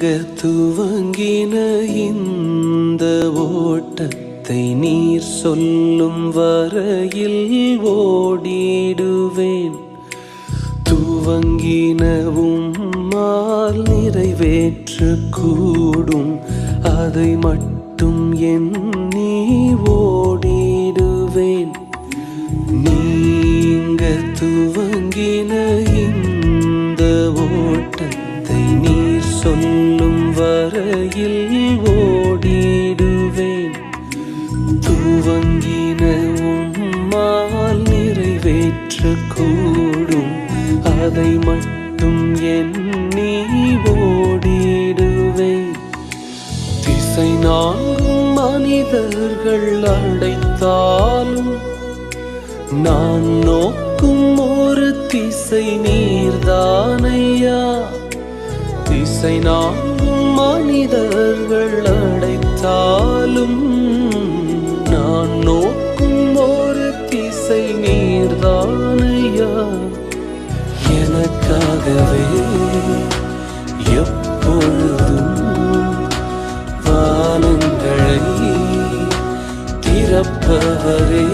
நீங்க துவங்கின இந்த ஓட்டத்தை நீர் சொல்லும் வரையில் ஓடிடுவேன். துவங்கினவும்மால் நிறைவேற்ற கூடும், அதை மட்டும் எண்ணி ஓடிடுவேன். நீங்க துவங்கின இந்த ஓட்டத்தை நீர் சொல்லும் வரையில் ஓடிடுவேன். துவங்கினவும்மால் நிறைவேற்ற கூடும், அதை மட்டும் எண்ணி ஓடிடுவேன். திசை நான்கும் மனிதர்கள் அடைத்தாலும் நான் நோக்கும் ஒரு திசை நீர்தானையா. திசை நான்கும் மனிதர்கள் அடைத்தாலும் நான் நோக்கும் ஒரு திசை நீர்தானையா. எனக்காகவே எப்பொழுதும் வானங்களை திறப்பவரே,